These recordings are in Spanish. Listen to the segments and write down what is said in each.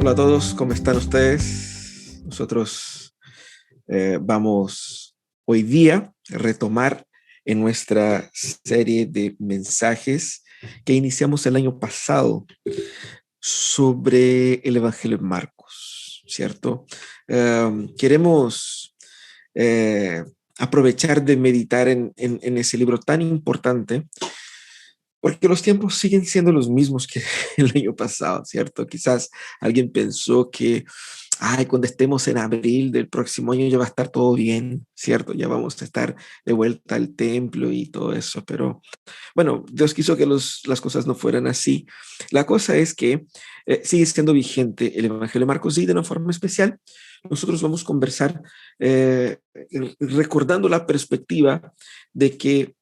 Hola a todos, ¿cómo están ustedes? Nosotros vamos hoy día a retomar en nuestra serie de mensajes que iniciamos el año pasado sobre el Evangelio de Marcos, ¿cierto? Queremos eh, aprovechar de meditar en ese libro tan importante, porque los tiempos siguen siendo los mismos que el año pasado, ¿cierto? Quizás alguien pensó que, ay, cuando estemos en abril del próximo año ya va a estar todo bien, ¿cierto? Ya vamos a estar de vuelta al templo y todo eso, pero bueno, Dios quiso que las cosas no fueran así. La cosa es que sigue siendo vigente el Evangelio de Marcos y de una forma especial nosotros vamos a conversar recordando la perspectiva de que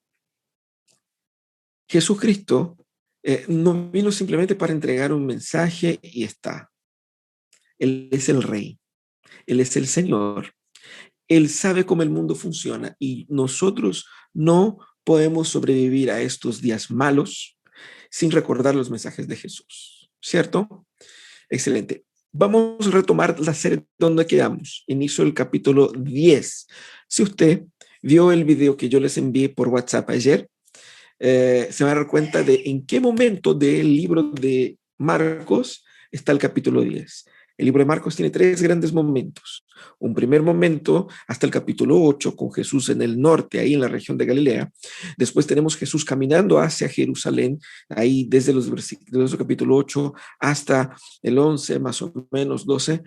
Jesucristo no vino simplemente para entregar un mensaje y está. Él es el Rey, Él es el Señor, Él sabe cómo el mundo funciona y nosotros no podemos sobrevivir a estos días malos sin recordar los mensajes de Jesús, ¿cierto? Excelente. Vamos a retomar la serie donde quedamos, inicio del capítulo 10. Si usted vio el video que yo les envié por WhatsApp ayer, se va a dar cuenta de en qué momento del libro de Marcos está el capítulo 10. El libro de Marcos tiene tres grandes momentos. Un primer momento hasta el capítulo 8 con Jesús en el norte, ahí en la región de Galilea. Después tenemos Jesús caminando hacia Jerusalén, ahí desde los versículos del capítulo 8 hasta el 11, más o menos 12.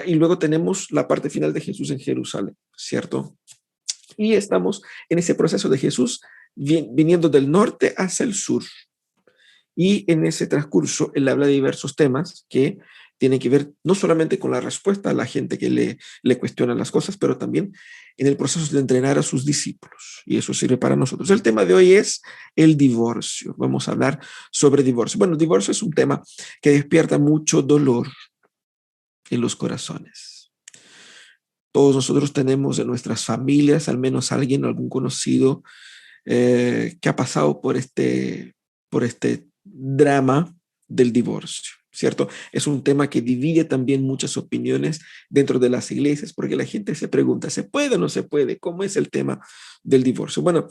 Y luego tenemos la parte final de Jesús en Jerusalén, ¿cierto? Y estamos en ese proceso de Jesús viniendo del norte hacia el sur. Y en ese transcurso él habla de diversos temas que tienen que ver no solamente con la respuesta a la gente que le cuestiona las cosas, pero también en el proceso de entrenar a sus discípulos. Y eso sirve para nosotros. El tema de hoy es el divorcio. Vamos a hablar sobre divorcio. Bueno, el divorcio es un tema que despierta mucho dolor en los corazones. Todos nosotros tenemos en nuestras familias al menos alguien, algún conocido que ha pasado por este drama del divorcio, ¿cierto? Es un tema que divide también muchas opiniones dentro de las iglesias, porque la gente se pregunta, ¿se puede o no se puede? ¿Cómo es el tema del divorcio? Bueno,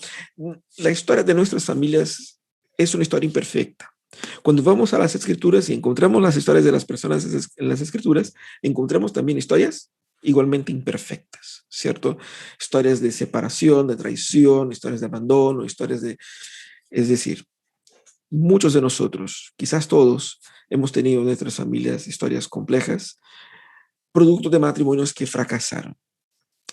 la historia de nuestras familias es una historia imperfecta. Cuando vamos a las escrituras y encontramos las historias de las personas en las escrituras, encontramos también historias igualmente imperfectas, ¿cierto? Historias de separación, de traición, historias de abandono, es decir, muchos de nosotros, quizás todos, hemos tenido en nuestras familias historias complejas, producto de matrimonios que fracasaron.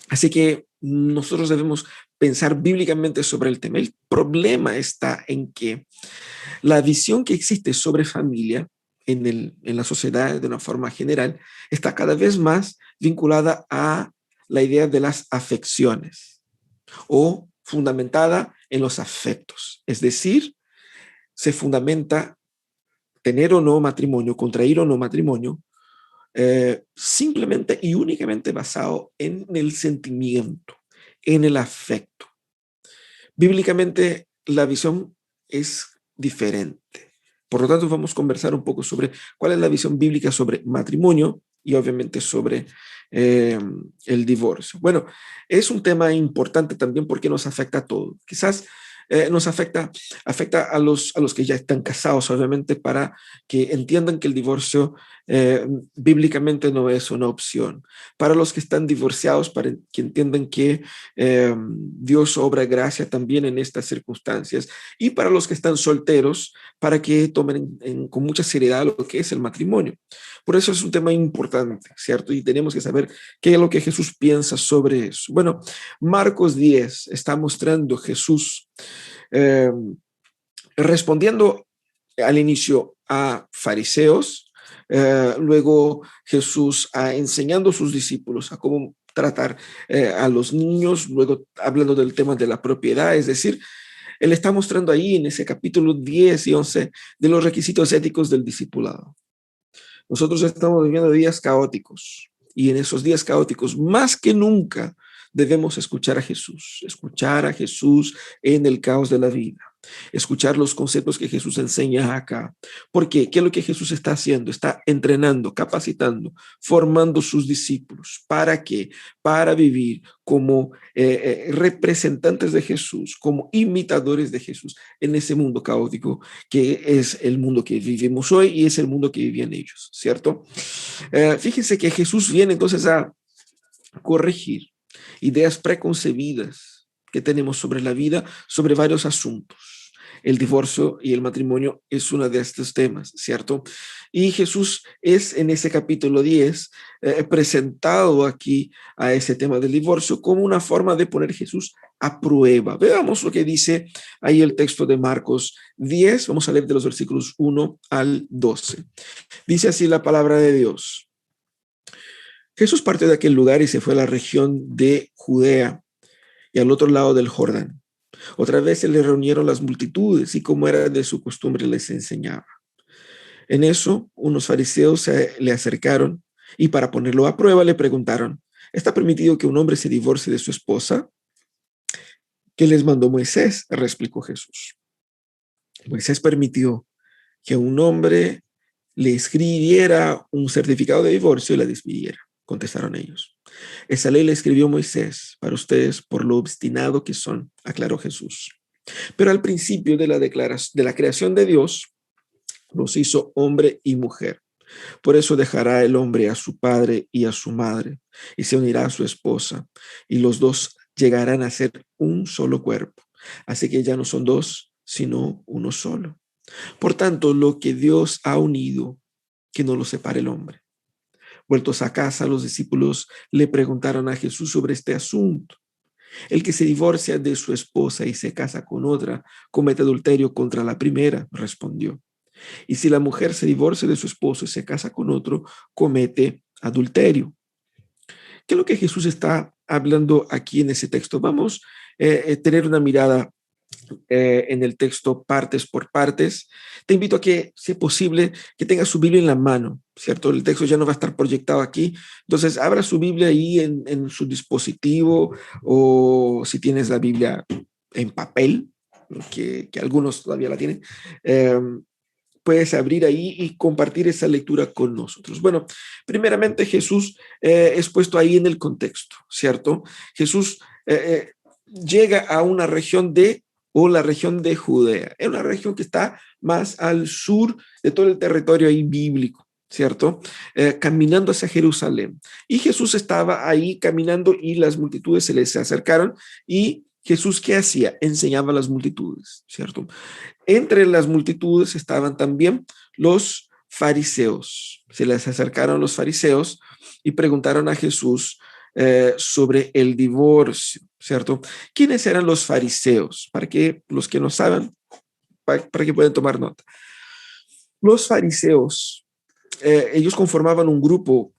Así que nosotros debemos pensar bíblicamente sobre el tema. El problema está en que la visión que existe sobre familia en la sociedad de una forma general está cada vez más vinculada a la idea de las afecciones o fundamentada en los afectos. Es decir, se fundamenta tener o no matrimonio, contraer o no matrimonio, simplemente y únicamente basado en el sentimiento, en el afecto. Bíblicamente, la visión es diferente. Por lo tanto, vamos a conversar un poco sobre cuál es la visión bíblica sobre matrimonio y obviamente sobre el divorcio. Bueno, es un tema importante también porque nos afecta a todos. Quizás nos afecta a los que ya están casados, obviamente, para que entiendan que el divorcio bíblicamente no es una opción. Para los que están divorciados, para que entiendan que Dios obra gracia también en estas circunstancias. Y para los que están solteros, para que tomen con mucha seriedad lo que es el matrimonio. Por eso es un tema importante, ¿cierto? Y tenemos que saber qué es lo que Jesús piensa sobre eso. Bueno, Marcos 10 está mostrando Jesús eh, respondiendo al inicio a fariseos, luego Jesús enseñando a sus discípulos a cómo tratar a los niños, luego hablando del tema de la propiedad, es decir, él está mostrando ahí en ese capítulo 10 y 11 de los requisitos éticos del discipulado. Nosotros estamos viviendo días caóticos y en esos días caóticos, más que nunca, debemos escuchar a Jesús en el caos de la vida. escuchar los conceptos que Jesús enseña acá. ¿Por qué? ¿Qué es lo que Jesús está haciendo? Está entrenando, capacitando, formando sus discípulos. ¿Para qué? Para vivir como representantes de Jesús, como imitadores de Jesús en ese mundo caótico que es el mundo que vivimos hoy y es el mundo que vivían ellos, ¿cierto? Fíjense que Jesús viene entonces a corregir ideas preconcebidas que tenemos sobre la vida, sobre varios asuntos. El divorcio y el matrimonio es uno de estos temas, ¿cierto? Y Jesús es en ese capítulo 10 presentado aquí a ese tema del divorcio como una forma de poner a Jesús a prueba. Veamos lo que dice ahí el texto de Marcos 10, vamos a leer de los versículos 1 al 12. Dice así la palabra de Dios. Jesús partió de aquel lugar y se fue a la región de Judea y al otro lado del Jordán. Otra vez se le reunieron las multitudes y como era de su costumbre les enseñaba. En eso unos fariseos se le acercaron y para ponerlo a prueba le preguntaron, ¿está permitido que un hombre se divorcie de su esposa? ¿Qué les mandó Moisés? Replicó Jesús. Moisés permitió que un hombre le escribiera un certificado de divorcio y la despidiera, contestaron ellos. Esa ley la escribió Moisés para ustedes por lo obstinado que son, aclaró Jesús. Pero al principio de la creación de Dios, los hizo hombre y mujer. Por eso dejará el hombre a su padre y a su madre, y se unirá a su esposa, y los dos llegarán a ser un solo cuerpo. Así que ya no son dos, sino uno solo. Por tanto, lo que Dios ha unido, que no lo separe el hombre. Vueltos a casa, los discípulos le preguntaron a Jesús sobre este asunto. El que se divorcia de su esposa y se casa con otra, comete adulterio contra la primera, respondió. Y si la mujer se divorcia de su esposo y se casa con otro, comete adulterio. ¿Qué es lo que Jesús está hablando aquí en ese texto? Vamos a tener una mirada en el texto partes por partes. Te invito a que, si es posible, que tengas su Biblia en la mano, ¿cierto? El texto ya no va a estar proyectado aquí. Entonces, abra su Biblia ahí en su dispositivo o si tienes la Biblia en papel, que algunos todavía la tienen. Puedes abrir ahí y compartir esa lectura con nosotros. Bueno, primeramente Jesús es puesto ahí en el contexto, ¿cierto? Jesús llega a una región la región de Judea. Es una región que está más al sur de todo el territorio ahí bíblico, ¿cierto? Caminando hacia Jerusalén. Y Jesús estaba ahí caminando y las multitudes se les acercaron y Jesús, ¿qué hacía? Enseñaba a las multitudes, ¿cierto? Entre las multitudes estaban también los fariseos. Se les acercaron los fariseos y preguntaron a Jesús sobre el divorcio, ¿cierto? ¿Quiénes eran los fariseos? Para que los que no saben, para que puedan tomar nota. Los fariseos, ellos conformaban un grupo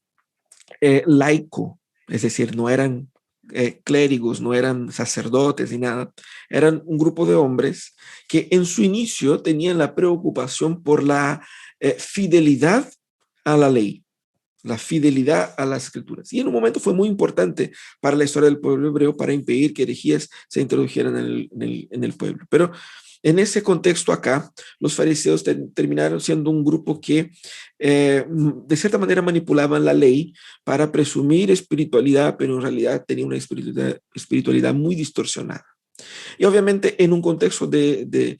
laico, es decir, no eran clérigos, no eran sacerdotes ni nada, eran un grupo de hombres que en su inicio tenían la preocupación por la fidelidad a la ley, la fidelidad a las escrituras. Y en un momento fue muy importante para la historia del pueblo hebreo para impedir que herejías se introdujeran en el pueblo. Pero en ese contexto acá, los fariseos terminaron siendo un grupo que de cierta manera manipulaban la ley para presumir espiritualidad, pero en realidad tenía una espiritualidad muy distorsionada. Y obviamente en un contexto de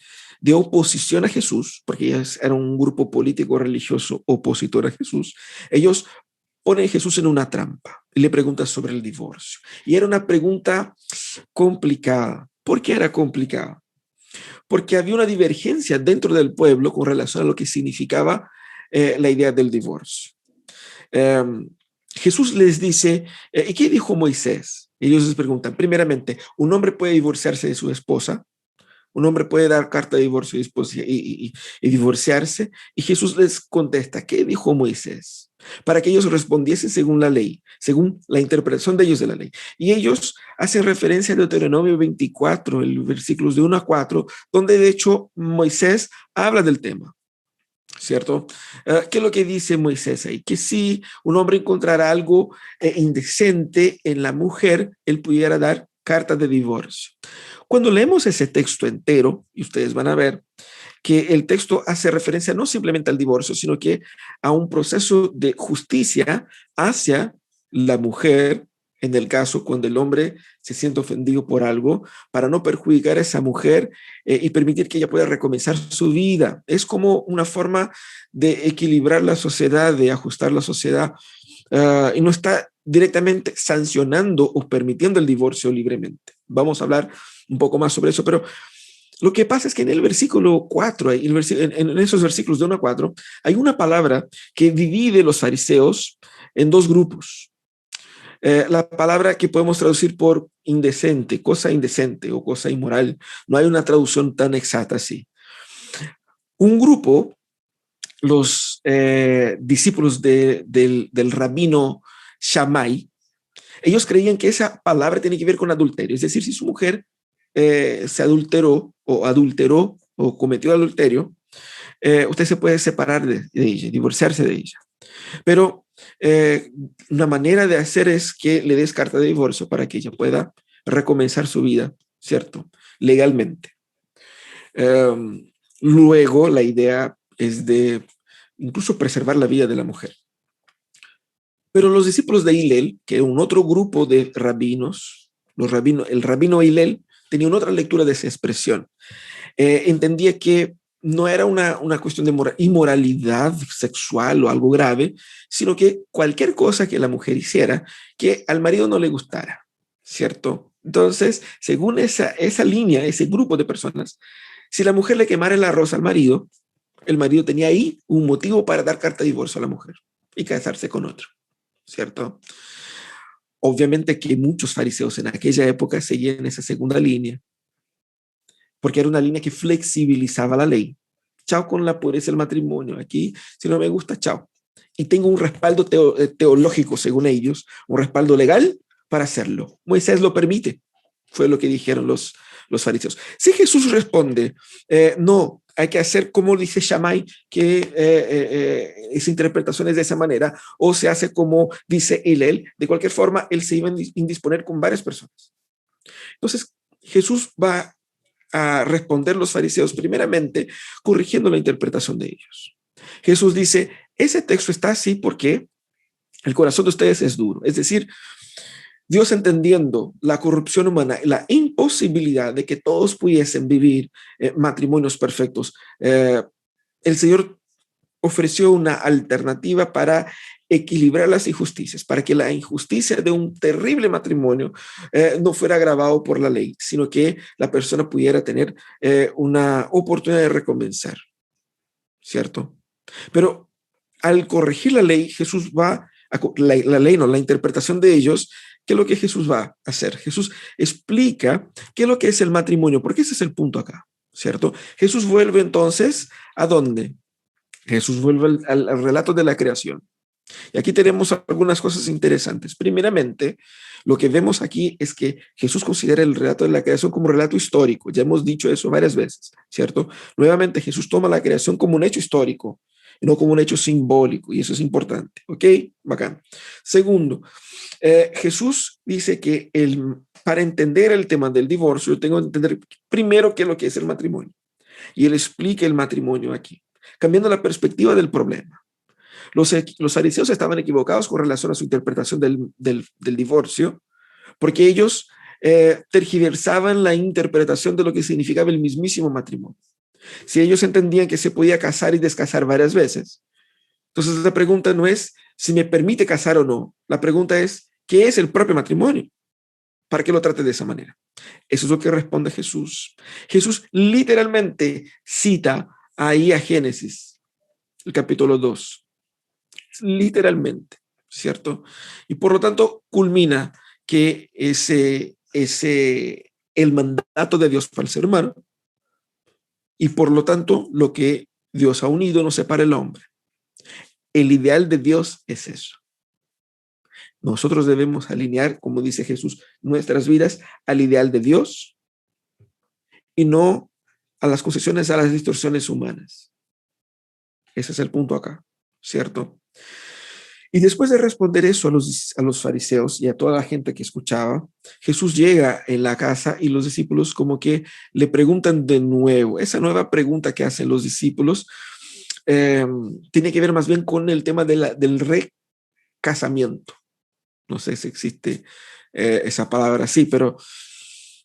oposición a Jesús, porque ellos eran un grupo político religioso opositor a Jesús, ellos ponen a Jesús en una trampa y le preguntan sobre el divorcio. Y era una pregunta complicada. ¿Por qué era complicada? Porque había una divergencia dentro del pueblo con relación a lo que significaba la idea del divorcio. Jesús les dice, ¿y qué dijo Moisés? Ellos les preguntan, primeramente, ¿un hombre puede divorciarse de su esposa? ¿Un hombre puede dar carta de divorcio y divorciarse? Y Jesús les contesta, ¿qué dijo Moisés? Para que ellos respondiesen según la ley, según la interpretación de ellos de la ley. Y ellos hacen referencia a Deuteronomio 24, el versículos de 1 a 4, donde de hecho Moisés habla del tema. ¿Cierto? ¿Qué es lo que dice Moisés ahí? Que si un hombre encontrara algo indecente en la mujer, él pudiera dar carta de divorcio. Cuando leemos ese texto entero, y ustedes van a ver que el texto hace referencia no simplemente al divorcio, sino que a un proceso de justicia hacia la mujer, en el caso cuando el hombre se siente ofendido por algo, para no perjudicar a esa mujer y permitir que ella pueda recomenzar su vida. Es como una forma de equilibrar la sociedad, de ajustar la sociedad, y no está directamente sancionando o permitiendo el divorcio libremente. Vamos a hablar un poco más sobre eso, pero lo que pasa es que en el versículo 4, en esos versículos de 1 a 4, hay una palabra que divide los fariseos en dos grupos. La palabra que podemos traducir por indecente, cosa indecente o cosa inmoral, no hay una traducción tan exacta así. Un grupo, los discípulos del rabino Shammai, ellos creían que esa palabra tiene que ver con adulterio, es decir, si su mujer se adulteró o cometió adulterio, usted se puede separar de ella, divorciarse de ella. Pero una manera de hacer es que le des carta de divorcio para que ella pueda recomenzar su vida, ¿cierto? Legalmente. Luego, la idea es de incluso preservar la vida de la mujer. Pero los discípulos de Hillel, que era un otro grupo de rabinos, el rabino Hillel tenía una otra lectura de esa expresión. Entendía que no era una cuestión de inmoralidad sexual o algo grave, sino que cualquier cosa que la mujer hiciera que al marido no le gustara, ¿cierto? Entonces, según esa línea, ese grupo de personas, si la mujer le quemara el arroz al marido, el marido tenía ahí un motivo para dar carta de divorcio a la mujer y casarse con otro, ¿cierto? Obviamente que muchos fariseos en aquella época seguían esa segunda línea, porque era una línea que flexibilizaba la ley. Chao con la pureza del matrimonio. Aquí, si no me gusta, chao. Y tengo un respaldo teológico, según ellos, un respaldo legal para hacerlo. Moisés lo permite, fue lo que dijeron los fariseos. Si Jesús responde, no, hay que hacer como dice Shammai, que esa interpretación es de esa manera, o se hace como dice Hillel, de cualquier forma, él se iba a indisponer con varias personas. Entonces, Jesús va a responder los fariseos primeramente corrigiendo la interpretación de ellos. Jesús dice, ese texto está así porque el corazón de ustedes es duro. Es decir, Dios entendiendo la corrupción humana, la imposibilidad de que todos pudiesen vivir matrimonios perfectos, el Señor ofreció una alternativa para equilibrar las injusticias, para que la injusticia de un terrible matrimonio no fuera agravado por la ley, sino que la persona pudiera tener una oportunidad de recomenzar, ¿cierto? Pero al corregir la ley, Jesús va la ley, no, la interpretación de ellos, ¿qué es lo que Jesús va a hacer? Jesús explica qué es lo que es el matrimonio, porque ese es el punto acá, ¿cierto? Jesús vuelve entonces, ¿a dónde? Jesús vuelve al relato de la creación. Y aquí tenemos algunas cosas interesantes. Primeramente, lo que vemos aquí es que Jesús considera el relato de la creación como un relato histórico. Ya hemos dicho eso varias veces, ¿cierto? Nuevamente, Jesús toma la creación como un hecho histórico, y no como un hecho simbólico, y eso es importante, ¿ok? Bacán. Segundo, Jesús dice que para entender el tema del divorcio, yo tengo que entender primero qué es lo que es el matrimonio. Y él explica el matrimonio aquí, cambiando la perspectiva del problema. Los fariseos estaban equivocados con relación a su interpretación del divorcio, porque ellos tergiversaban la interpretación de lo que significaba el mismísimo matrimonio. Si ellos entendían que se podía casar y descasar varias veces, entonces la pregunta no es si me permite casar o no, la pregunta es, ¿qué es el propio matrimonio? ¿Para qué lo trate de esa manera? Eso es lo que responde Jesús. Jesús literalmente cita ahí a Génesis, el capítulo 2, literalmente, ¿cierto? Y por lo tanto culmina que el mandato de Dios para el ser humano, y por lo tanto lo que Dios ha unido no separa el hombre. El ideal de Dios es eso. Nosotros debemos alinear, como dice Jesús, nuestras vidas al ideal de Dios y no a las concesiones, a las distorsiones humanas. Ese es el punto acá, ¿cierto? Y después de responder eso a los fariseos y a toda la gente que escuchaba, Jesús llega en la casa y los discípulos como que le preguntan de nuevo. Esa nueva pregunta que hacen los discípulos tiene que ver más bien con el tema del recasamiento. No sé si existe esa palabra así, pero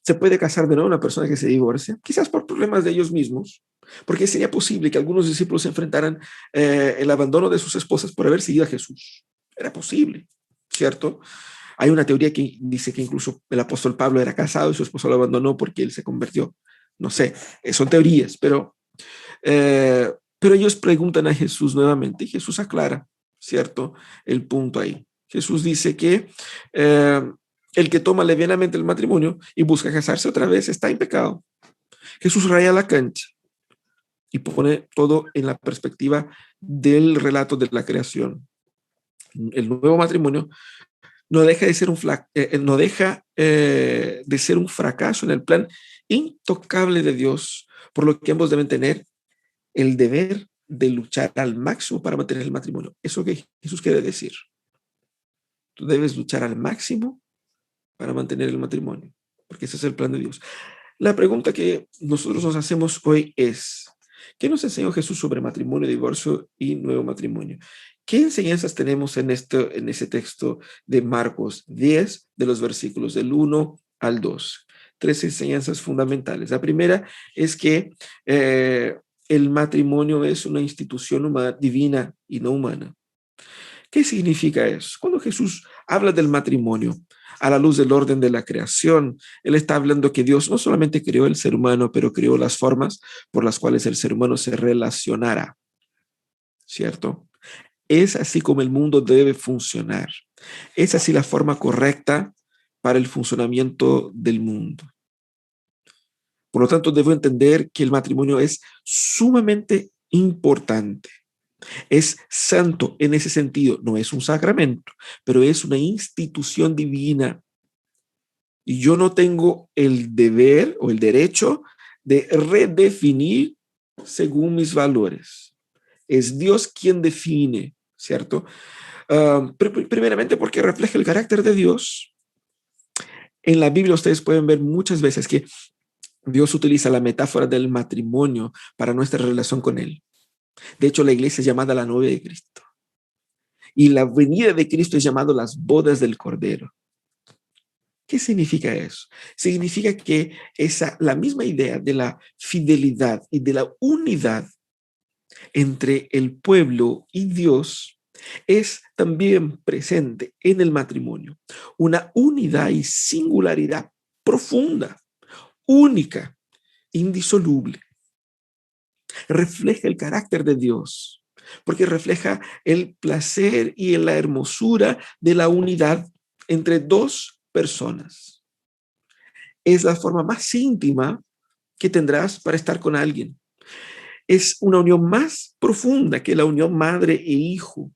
¿se puede casar de nuevo una persona que se divorcia? Quizás por problemas de ellos mismos, porque sería posible que algunos discípulos enfrentaran el abandono de sus esposas por haber seguido a Jesús. Era posible, ¿cierto? Hay una teoría que dice que incluso el apóstol Pablo era casado y su esposa lo abandonó porque él se convirtió. No sé, son teorías, pero ellos preguntan a Jesús nuevamente y Jesús aclara, ¿cierto? El punto ahí. Jesús dice que el que toma levianamente el matrimonio y busca casarse otra vez está en pecado. Jesús raya la cancha y pone todo en la perspectiva del relato de la creación. El nuevo matrimonio no deja de ser de ser un fracaso en el plan intocable de Dios, por lo que ambos deben tener el deber de luchar al máximo para mantener el matrimonio. Eso que Jesús quiere decir. Tú debes luchar al máximo para mantener el matrimonio, porque ese es el plan de Dios. La pregunta que nosotros nos hacemos hoy es, ¿qué nos enseñó Jesús sobre matrimonio, divorcio y nuevo matrimonio? ¿Qué enseñanzas tenemos en ese texto de Marcos 10, de los versículos del 1 al 2? Tres enseñanzas fundamentales. La primera es que el matrimonio es una institución divina y no humana. ¿Qué significa eso? Cuando Jesús habla del matrimonio a la luz del orden de la creación, Él está hablando que Dios no solamente creó el ser humano, pero creó las formas por las cuales el ser humano se relacionará, ¿cierto? Es así como el mundo debe funcionar. Es así la forma correcta para el funcionamiento del mundo. Por lo tanto, debo entender que el matrimonio es sumamente importante. Es santo en ese sentido, no es un sacramento, pero es una institución divina. Y yo no tengo el deber o el derecho de redefinir según mis valores. Es Dios quien define, ¿cierto? Primeramente porque refleja el carácter de Dios. En la Biblia ustedes pueden ver muchas veces que Dios utiliza la metáfora del matrimonio para nuestra relación con Él. De hecho, la iglesia es llamada la novia de Cristo. Y la venida de Cristo es llamado las bodas del Cordero. ¿Qué significa eso? Significa que la misma idea de la fidelidad y de la unidad entre el pueblo y Dios es también presente en el matrimonio. Una unidad y singularidad profunda, única, indisoluble. Refleja el carácter de Dios, porque refleja el placer y la hermosura de la unidad entre dos personas. Es la forma más íntima que tendrás para estar con alguien. Es una unión más profunda que la unión madre e hijo,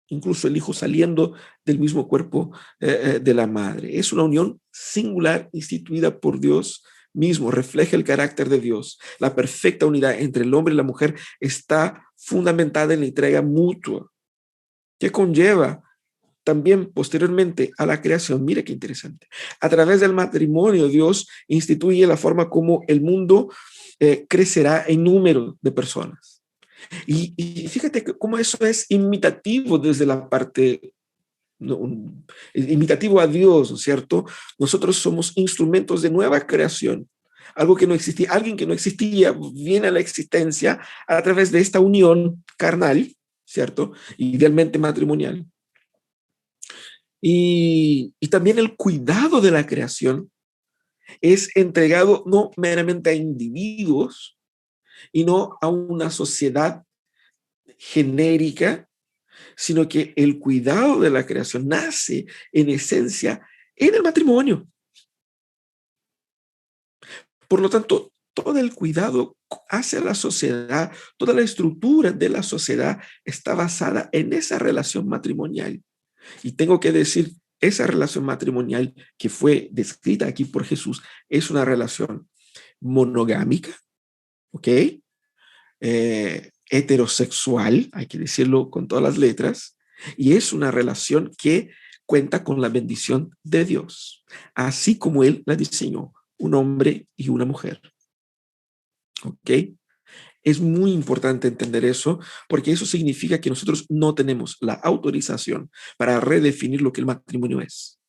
incluso el hijo saliendo del mismo cuerpo de la madre. Es una unión singular instituida por Dios mismo, refleja el carácter de Dios. La perfecta unidad entre el hombre y la mujer está fundamentada en la entrega mutua, que conlleva también posteriormente a la creación. Mira qué interesante. A través del matrimonio, Dios instituye la forma como el mundo crecerá en número de personas. Y fíjate cómo eso es imitativo desde la parte, ¿no? Imitativo a Dios, ¿no es cierto? Nosotros somos instrumentos de nueva creación. Algo que no existía, alguien que no existía viene a la existencia a través de esta unión carnal, ¿cierto? Idealmente matrimonial. Y también el cuidado de la creación es entregado no meramente a individuos y no a una sociedad genérica, sino que el cuidado de la creación nace en esencia en el matrimonio. Por lo tanto, todo el cuidado hacia la sociedad, toda la estructura de la sociedad está basada en esa relación matrimonial. Y tengo que decir, esa relación matrimonial que fue descrita aquí por Jesús es una relación monogámica, ¿ok? Heterosexual, hay que decirlo con todas las letras, Y es una relación que cuenta con la bendición de Dios, así como Él la diseñó, un hombre y una mujer. ¿Ok? Es muy importante entender eso, porque eso significa que nosotros no tenemos la autorización para redefinir lo que el matrimonio es,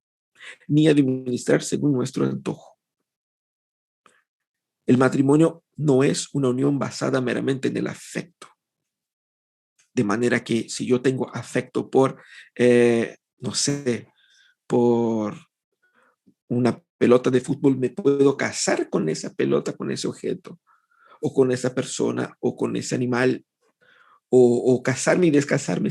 ni administrar según nuestro antojo. El matrimonio no es una unión basada meramente en el afecto. De manera que si yo tengo afecto por, no sé, por una pelota de fútbol, me puedo casar con esa pelota, con ese objeto, o con esa persona, o con ese animal, o casarme y descasarme,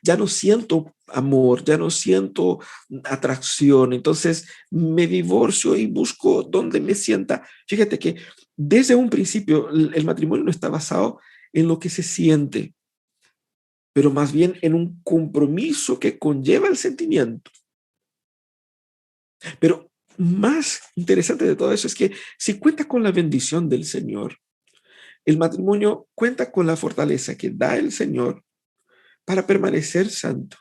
ya no siento amor, ya no siento atracción, entonces me divorcio y busco donde me sienta. Fíjate que desde un principio el matrimonio no está basado en lo que se siente, pero más bien en un compromiso que conlleva el sentimiento. Pero más interesante de todo eso es que si cuenta con la bendición del Señor, el matrimonio cuenta con la fortaleza que da el Señor para permanecer santo.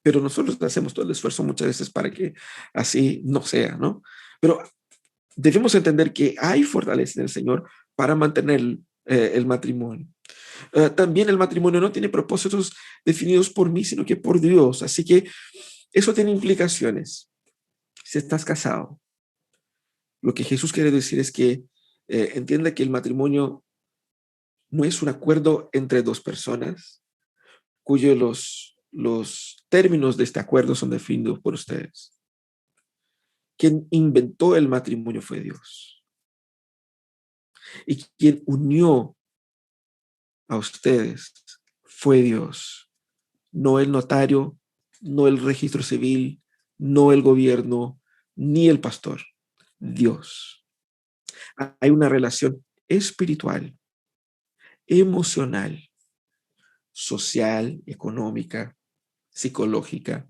Pero nosotros hacemos todo el esfuerzo muchas veces para que así no sea, ¿no? Pero debemos entender que hay fortaleza en el Señor para mantener el matrimonio. También el matrimonio no tiene propósitos definidos por mí, sino que por Dios. Así que eso tiene implicaciones. Si estás casado, lo que Jesús quiere decir es que entienda que el matrimonio no es un acuerdo entre dos personas, cuyos los términos de este acuerdo son definidos por ustedes. Quien inventó el matrimonio fue Dios. Y quien unió a ustedes fue Dios, no el notario, no el registro civil, no el gobierno, ni el pastor. Dios. Hay una relación espiritual, emocional, social, económica, psicológica,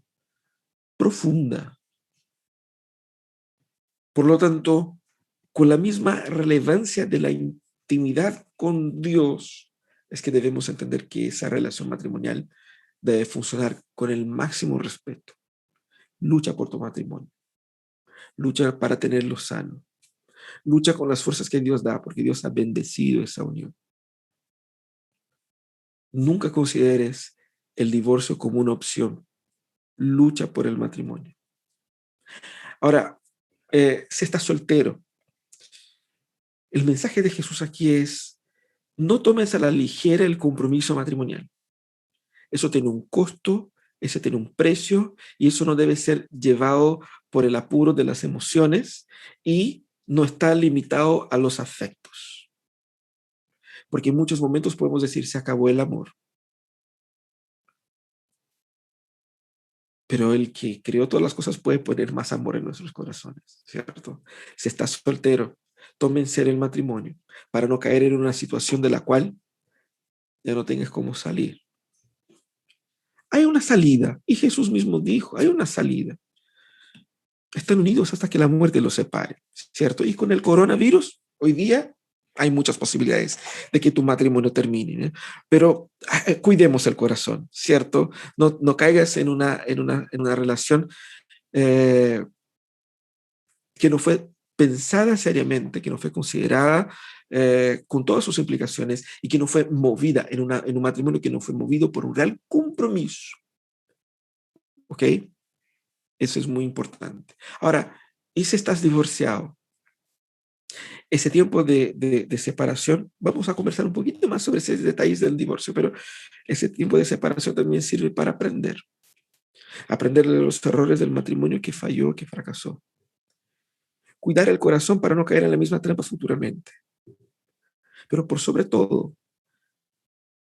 profunda. Por lo tanto, con la misma relevancia de la intimidad con Dios, es que debemos entender que esa relación matrimonial debe funcionar con el máximo respeto. Lucha por tu matrimonio, lucha para tenerlo sano, lucha con las fuerzas que Dios da, porque Dios ha bendecido esa unión. Nunca consideres el divorcio como una opción. Lucha por el matrimonio. Ahora, si estás soltero, el mensaje de Jesús aquí es: no tomes a la ligera el compromiso matrimonial. Eso tiene un costo, ese tiene un precio, y eso no debe ser llevado por el apuro de las emociones y no está limitado a los afectos. Porque en muchos momentos podemos decir: se acabó el amor. Pero el que creó todas las cosas puede poner más amor en nuestros corazones, ¿cierto? Si estás soltero, toma en serio el matrimonio para no caer en una situación de la cual ya no tengas cómo salir. Hay una salida, y Jesús mismo dijo: hay una salida. Están unidos hasta que la muerte los separe, ¿cierto? Y con el coronavirus, hoy día hay muchas posibilidades de que tu matrimonio termine, ¿eh? Pero cuidemos el corazón, ¿cierto? No caigas en una relación eh, que no fue pensada seriamente, que no fue considerada con todas sus implicaciones y que no fue movida en un matrimonio que no fue movido por un real compromiso. ¿Ok? Eso es muy importante. Ahora, ¿y si estás divorciado? Ese tiempo de separación, vamos a conversar un poquito más sobre esos detalles del divorcio, pero ese tiempo de separación también sirve para aprender de los errores del matrimonio que falló, que fracasó. Cuidar el corazón para no caer en la misma trampa futuramente. Pero por sobre todo,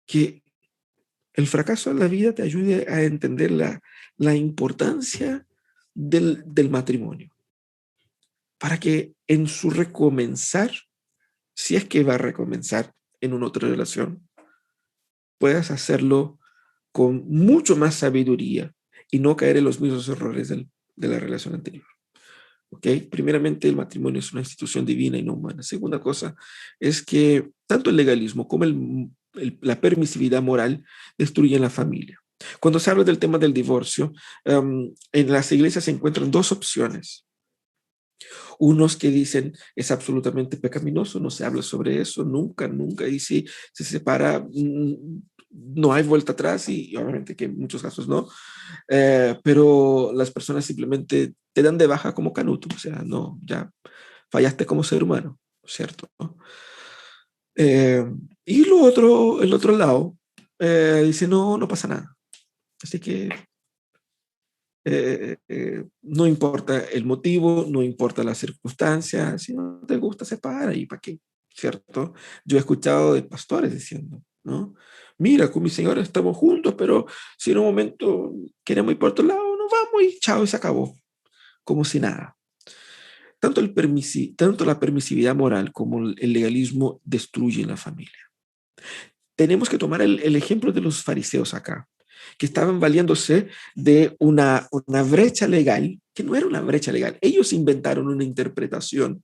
que el fracaso en la vida te ayude a entender la importancia del matrimonio, para que en su recomenzar, si es que va a recomenzar en una otra relación, puedas hacerlo con mucho más sabiduría y no caer en los mismos errores de la relación anterior. ¿Ok? Primeramente, el matrimonio es una institución divina y no humana. Segunda cosa es que tanto el legalismo como la permisividad moral destruye la familia. Cuando se habla del tema del divorcio, en las iglesias se encuentran dos opciones. Unos que dicen es absolutamente pecaminoso, no se habla sobre eso, nunca, nunca, y si se separa, no hay vuelta atrás, y obviamente que en muchos casos no, pero las personas simplemente te dan de baja como canuto, o sea, no, ya fallaste como ser humano, ¿cierto? Eh, y el otro lado, dice, no, no pasa nada. Así que no importa el motivo, no importa la circunstancia, si no te gusta, separa y para qué, ¿cierto? Yo he escuchado de pastores diciendo, ¿no? Mira, con mi señora estamos juntos, pero si en un momento queremos ir por otro lado, nos vamos y chao, y se acabó, como si nada. Tanto la permisividad moral como el legalismo destruyen la familia. Tenemos que tomar el ejemplo de los fariseos acá, que estaban valiéndose de una brecha legal, que no era una brecha legal. Ellos inventaron una interpretación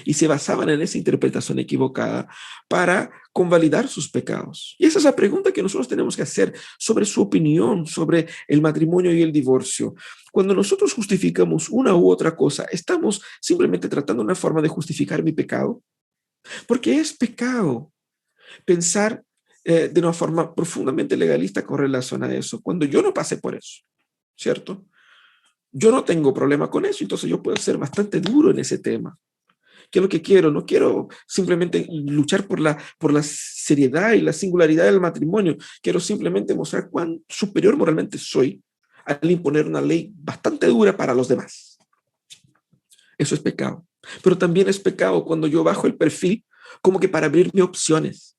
y se basaban en esa interpretación equivocada para convalidar sus pecados. Y esa es la pregunta que nosotros tenemos que hacer sobre su opinión sobre el matrimonio y el divorcio. Cuando nosotros justificamos una u otra cosa, ¿estamos simplemente tratando una forma de justificar mi pecado? Porque es pecado pensar de una forma profundamente legalista con relación a eso, cuando yo no pasé por eso, ¿cierto? Yo no tengo problema con eso, entonces yo puedo ser bastante duro en ese tema. ¿Qué es lo que quiero? No quiero simplemente luchar por la seriedad y la singularidad del matrimonio. Quiero simplemente mostrar cuán superior moralmente soy al imponer una ley bastante dura para los demás. Eso es pecado. Pero también es pecado cuando yo bajo el perfil como que para abrirme opciones,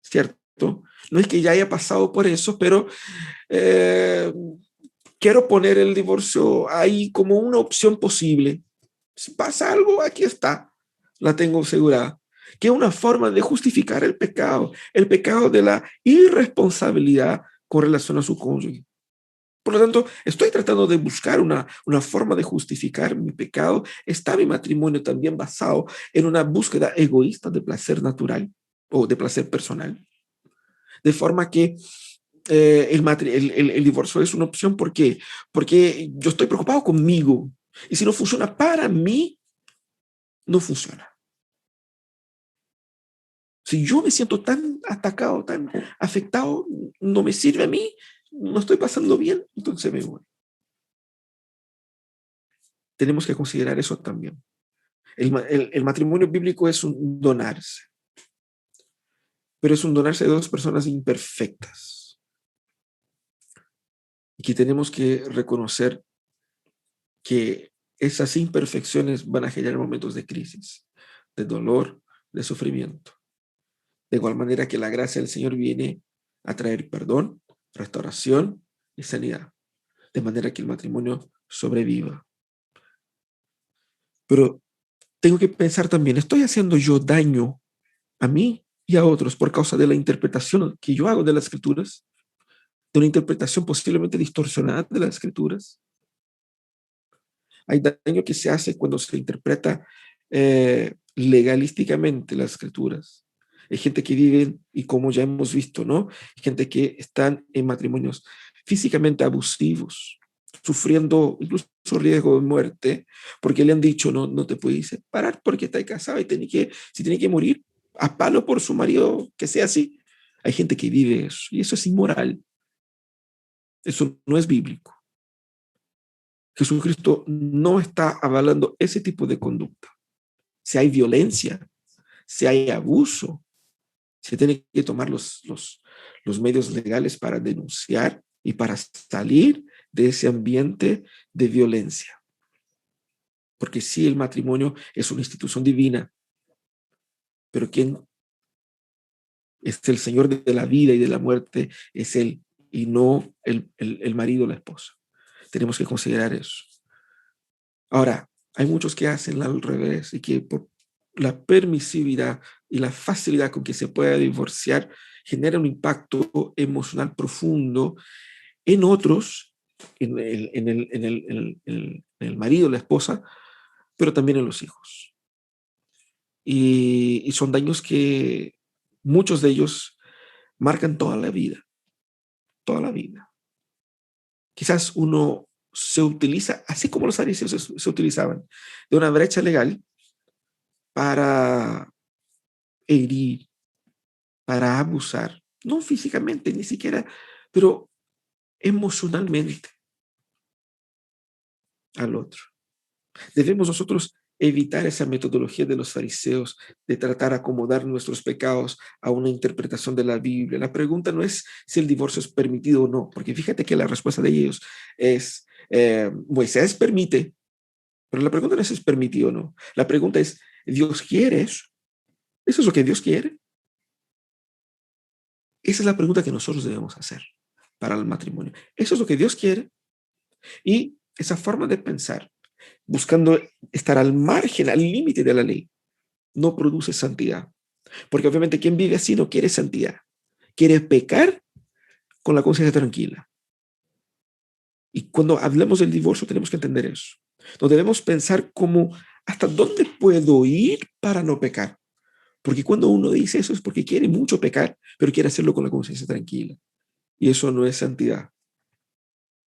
¿cierto? No es que ya haya pasado por eso, pero eh, quiero poner el divorcio ahí como una opción posible. Si pasa algo, aquí está, la tengo asegurada. Que es una forma de justificar el pecado de la irresponsabilidad con relación a su cónyuge. Por lo tanto, estoy tratando de buscar una forma de justificar mi pecado. ¿Está mi matrimonio también basado en una búsqueda egoísta de placer natural o de placer personal? De forma que el divorcio es una opción. ¿Por qué? Porque yo estoy preocupado conmigo. Y si no funciona para mí, no funciona. Si yo me siento tan atacado, tan afectado, no me sirve a mí, no estoy pasando bien, entonces me voy. Tenemos que considerar eso también. El matrimonio bíblico es un donarse, pero es un donarse de dos personas imperfectas. Y que tenemos que reconocer que esas imperfecciones van a generar momentos de crisis, de dolor, de sufrimiento. De igual manera que la gracia del Señor viene a traer perdón, restauración y sanidad, de manera que el matrimonio sobreviva. Pero tengo que pensar también, ¿estoy haciendo yo daño a mí y a otros por causa de la interpretación que yo hago de las escrituras? De una interpretación posiblemente distorsionada de las escrituras. Hay daño que se hace cuando se interpreta legalísticamente las escrituras. Hay gente que vive, y como ya hemos visto, ¿no? Hay gente que están en matrimonios físicamente abusivos, sufriendo incluso riesgo de muerte, porque le han dicho, no, no te puedes separar porque estás casado y si tiene que morir a palo por su marido, que sea así. Hay gente que vive eso, y eso es inmoral. Eso no es bíblico. Jesucristo no está avalando ese tipo de conducta. Si hay violencia, si hay abuso, se tiene que tomar los medios legales para denunciar y para salir de ese ambiente de violencia. Porque sí, el matrimonio es una institución divina, pero quien es el Señor de la vida y de la muerte es Él y no el marido o la esposa. Tenemos que considerar eso. Ahora, hay muchos que hacen al revés y que por la permisividad y la facilidad con que se puede divorciar genera un impacto emocional profundo en otros, en el marido, la esposa, pero también en los hijos. Y son daños que muchos de ellos marcan toda la vida, toda la vida. Quizás uno se utiliza, así como los fariseos se utilizaban, de una brecha legal para herir, para abusar, no físicamente, ni siquiera, pero emocionalmente al otro. Debemos nosotros evitar esa metodología de los fariseos de tratar de acomodar nuestros pecados a una interpretación de la Biblia. La pregunta no es si el divorcio es permitido o no, porque fíjate que la respuesta de ellos es, Moisés permite, pero la pregunta no es si es permitido o no. La pregunta es, ¿Dios quiere eso? ¿Eso es lo que Dios quiere? Esa es la pregunta que nosotros debemos hacer para el matrimonio. ¿Eso es lo que Dios quiere? Y esa forma de pensar, buscando estar al margen, al límite de la ley, no produce santidad. Porque obviamente quien vive así no quiere santidad. Quiere pecar con la conciencia tranquila. Y cuando hablamos del divorcio tenemos que entender eso. No debemos pensar como hasta dónde puedo ir para no pecar. Porque cuando uno dice eso es porque quiere mucho pecar, pero quiere hacerlo con la conciencia tranquila. Y eso no es santidad.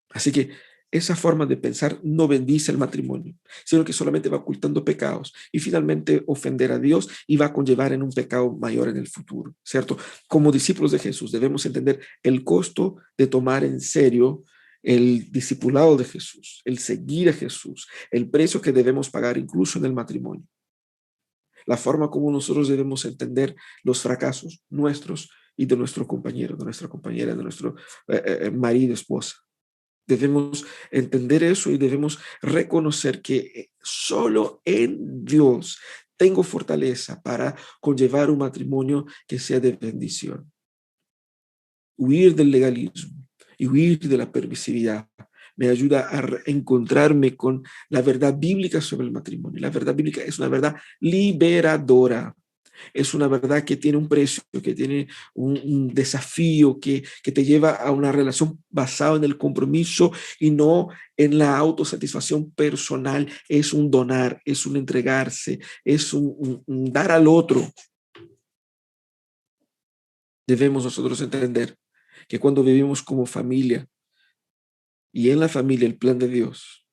Así que esa forma de pensar no bendice el matrimonio, sino que solamente va ocultando pecados y finalmente ofender a Dios y va a conllevar en un pecado mayor en el futuro, ¿cierto? Como discípulos de Jesús debemos entender el costo de tomar en serio el discipulado de Jesús, el seguir a Jesús, el precio que debemos pagar incluso en el matrimonio, la forma como nosotros debemos entender los fracasos nuestros y de nuestro compañero, de nuestra compañera, de nuestro marido, esposa. Debemos entender eso y debemos reconocer que solo en Dios tengo fortaleza para conllevar un matrimonio que sea de bendición. Huir del legalismo y huir de la permisividad me ayuda a encontrarme con la verdad bíblica sobre el matrimonio. La verdad bíblica es una verdad liberadora. Es una verdad que tiene un precio, que tiene un desafío, que te lleva a una relación basada en el compromiso y no en la autosatisfacción personal. Es un donar, es un entregarse, es un dar al otro. Debemos nosotros entender que cuando vivimos como familia y en la familia el plan de Dios,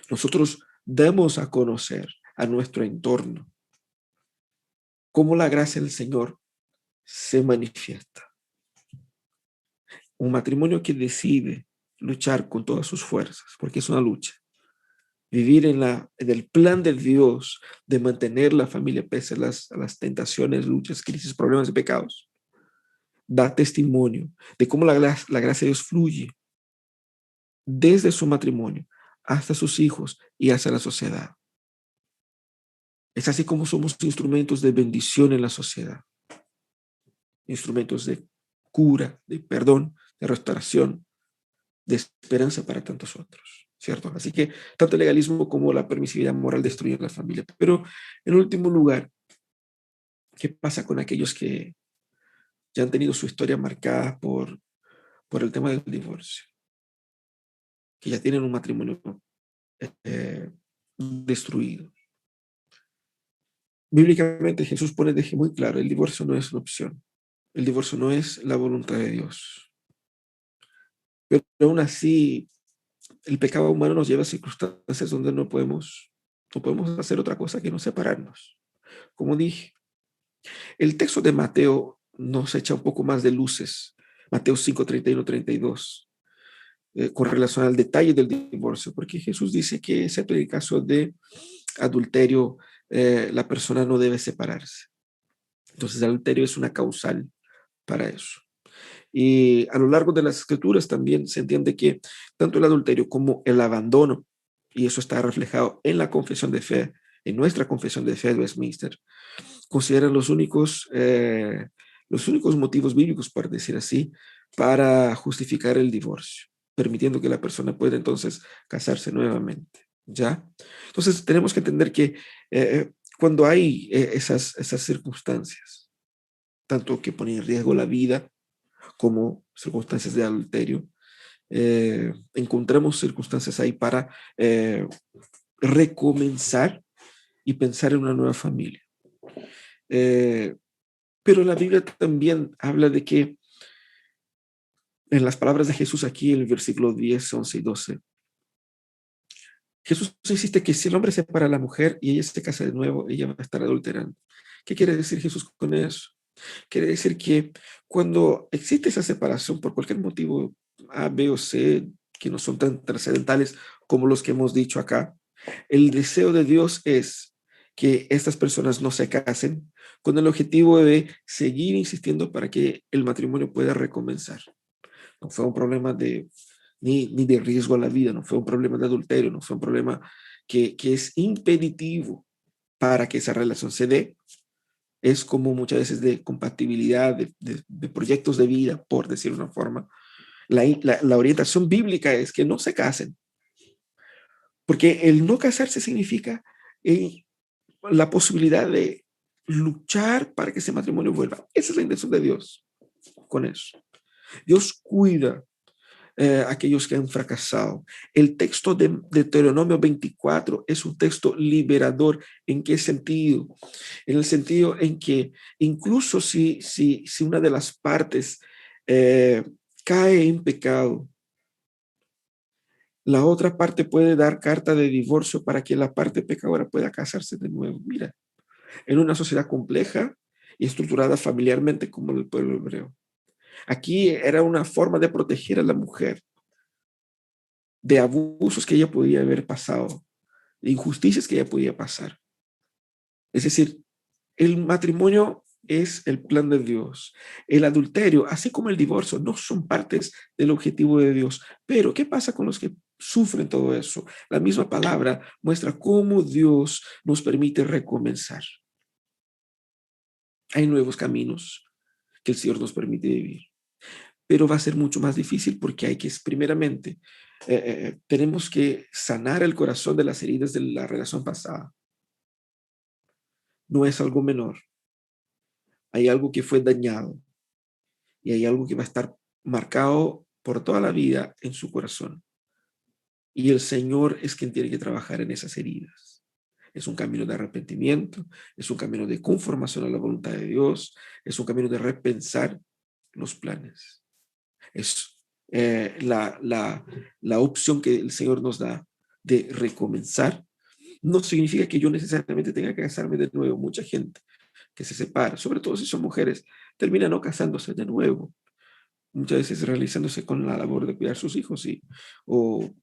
nosotros damos a conocer a nuestro entorno cómo la gracia del Señor se manifiesta. Un matrimonio que decide luchar con todas sus fuerzas, porque es una lucha. Vivir en el plan de Dios de mantener la familia pese a las tentaciones, luchas, crisis, problemas y pecados. Da testimonio de cómo la gracia de Dios fluye desde su matrimonio hasta sus hijos y hacia la sociedad. Es así como somos instrumentos de bendición en la sociedad. Instrumentos de cura, de perdón, de restauración, de esperanza para tantos otros, ¿cierto? Así que tanto el legalismo como la permisividad moral destruyen la familia. Pero en último lugar, ¿qué pasa con aquellos que ya han tenido su historia marcada por el tema del divorcio? Que ya tienen un matrimonio destruido. Bíblicamente Jesús deja muy claro, el divorcio no es una opción. El divorcio no es la voluntad de Dios. Pero aún así, el pecado humano nos lleva a circunstancias donde no podemos hacer otra cosa que no separarnos. Como dije, el texto de Mateo nos echa un poco más de luces. Mateo 5, 31, 32, con relación al detalle del divorcio, porque Jesús dice que, excepto en el caso de adulterio, la persona no debe separarse. Entonces, el adulterio es una causal para eso. Y a lo largo de las escrituras también se entiende que tanto el adulterio como el abandono, y eso está reflejado en la confesión de fe, en nuestra confesión de fe de Westminster, consideran los únicos motivos bíblicos, por decir así, para justificar el divorcio, permitiendo que la persona pueda entonces casarse nuevamente. ¿Ya? Entonces tenemos que entender que cuando hay esas circunstancias, tanto que ponen en riesgo la vida como circunstancias de adulterio, encontramos circunstancias ahí para recomenzar y pensar en una nueva familia. Pero la Biblia también habla de que En las palabras de Jesús aquí, en el versículo 10, 11 y 12, Jesús insiste que si el hombre separa a la mujer y ella se casa de nuevo, ella va a estar adulterando. ¿Qué quiere decir Jesús con eso? Quiere decir que cuando existe esa separación por cualquier motivo A, B o C, que no son tan trascendentales como los que hemos dicho acá, el deseo de Dios es que estas personas no se casen con el objetivo de seguir insistiendo para que el matrimonio pueda recomenzar. No fue un problema ni de riesgo a la vida, no fue un problema de adulterio, no fue un problema que es impeditivo para que esa relación se dé. Es como muchas veces de compatibilidad, de proyectos de vida, por decir una forma. La orientación bíblica es que no se casen, porque el no casarse significa la posibilidad de luchar para que ese matrimonio vuelva. Esa es la intención de Dios con eso. Dios cuida aquellos que han fracasado. El texto de Deuteronomio 24 es un texto liberador. ¿En qué sentido? En el sentido en que incluso si una de las partes cae en pecado, la otra parte puede dar carta de divorcio para que la parte pecadora pueda casarse de nuevo. Mira, en una sociedad compleja y estructurada familiarmente como el pueblo hebreo. Aquí era una forma de proteger a la mujer de abusos que ella podía haber pasado, de injusticias que ella podía pasar. Es decir, el matrimonio es el plan de Dios. El adulterio, así como el divorcio, no son partes del objetivo de Dios. Pero, ¿qué pasa con los que sufren todo eso? La misma palabra muestra cómo Dios nos permite recomenzar. Hay nuevos caminos que el Señor nos permite vivir, pero va a ser mucho más difícil porque hay que, primeramente, tenemos que sanar el corazón de las heridas de la relación pasada. No es algo menor. Hay algo que fue dañado y hay algo que va a estar marcado por toda la vida en su corazón. Y el Señor es quien tiene que trabajar en esas heridas. Es un camino de arrepentimiento, es un camino de conformación a la voluntad de Dios, es un camino de repensar los planes. Es la opción que el Señor nos da de recomenzar. No significa que yo necesariamente tenga que casarme de nuevo. Mucha gente que se separa, sobre todo si son mujeres, termina no casándose de nuevo, muchas veces realizándose con la labor de cuidar a sus hijos o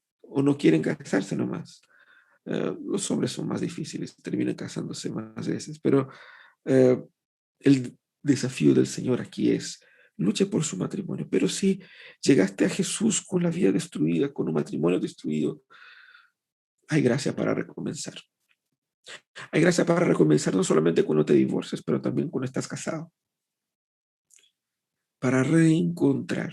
no quieren casarse nomás. Los hombres son más difíciles, terminan casándose más veces, pero eh, el desafío del Señor aquí es luche por su matrimonio, pero si llegaste a Jesús con la vida destruida, con un matrimonio destruido, hay gracia para recomenzar. Hay gracia para recomenzar no solamente cuando te divorcias, pero también cuando estás casado, para reencontrar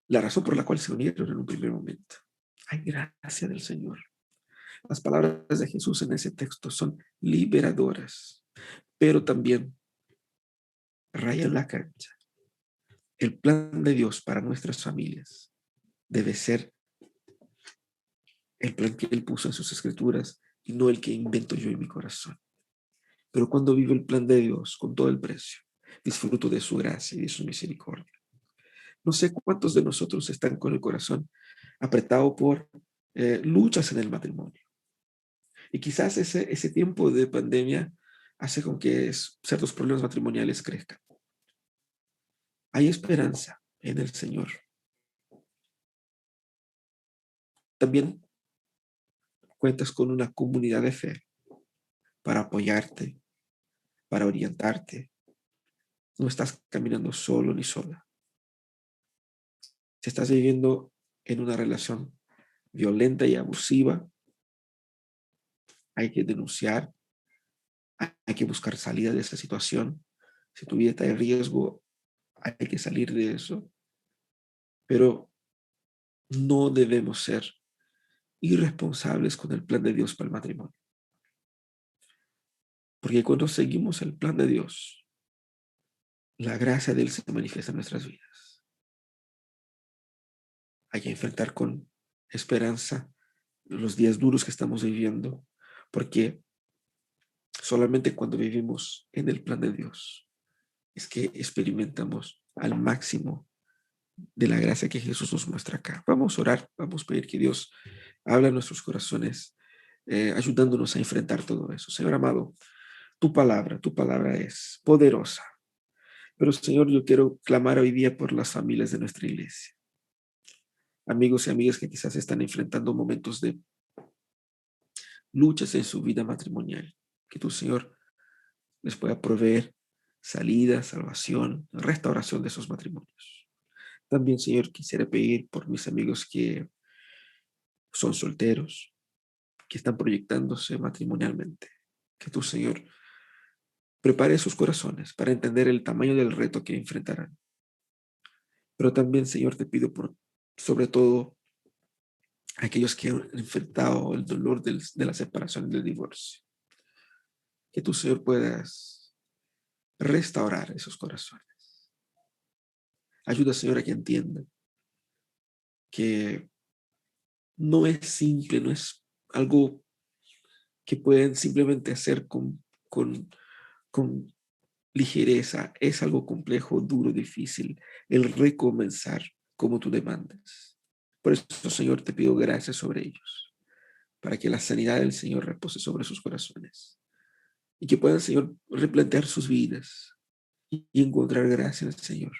la razón por la cual se unieron en un primer momento. Hay gracia del Señor. Las palabras de Jesús en ese texto son liberadoras, pero también rayan la cancha. El plan de Dios para nuestras familias debe ser el plan que Él puso en sus escrituras y no el que invento yo en mi corazón. Pero cuando vivo el plan de Dios con todo el precio, disfruto de su gracia y de su misericordia. No sé cuántos de nosotros están con el corazón apretado por luchas en el matrimonio. Y quizás ese tiempo de pandemia hace con que ciertos problemas matrimoniales crezcan. Hay esperanza en el Señor. También cuentas con una comunidad de fe para apoyarte, para orientarte. No estás caminando solo ni sola. Si estás viviendo en una relación violenta y abusiva, hay que denunciar, hay que buscar salida de esa situación. Si tu vida está en riesgo, hay que salir de eso. Pero no debemos ser irresponsables con el plan de Dios para el matrimonio. Porque cuando seguimos el plan de Dios, la gracia de Él se manifiesta en nuestras vidas. Hay que enfrentar con esperanza los días duros que estamos viviendo, porque solamente cuando vivimos en el plan de Dios es que experimentamos al máximo de la gracia que Jesús nos muestra acá. Vamos a orar, vamos a pedir que Dios hable a nuestros corazones, ayudándonos a enfrentar todo eso. Señor amado, tu palabra es poderosa. Pero Señor, yo quiero clamar hoy día por las familias de nuestra iglesia. Amigos y amigas que quizás están enfrentando momentos de luchas en su vida matrimonial. Que tu Señor les pueda proveer salida, salvación, restauración de esos matrimonios. También, Señor, quisiera pedir por mis amigos que son solteros, que están proyectándose matrimonialmente. Que tu Señor prepare sus corazones para entender el tamaño del reto que enfrentarán. Pero también, Señor, te pido por, sobre todo, aquellos que han enfrentado el dolor de la separación y del divorcio. Que tu Señor puedas restaurar esos corazones. Ayuda, Señor, a que entiendan que no es simple, no es algo que pueden simplemente hacer con ligereza. Es algo complejo, duro, difícil, el recomenzar como tú demandas. Por eso, Señor, te pido gracias sobre ellos, para que la sanidad del Señor repose sobre sus corazones y que puedan, Señor, replantear sus vidas y encontrar gracia en el Señor,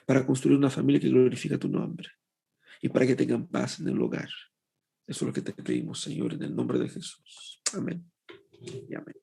para construir una familia que glorifica tu nombre y para que tengan paz en el hogar. Eso es lo que te pedimos, Señor, en el nombre de Jesús. Amén y amén.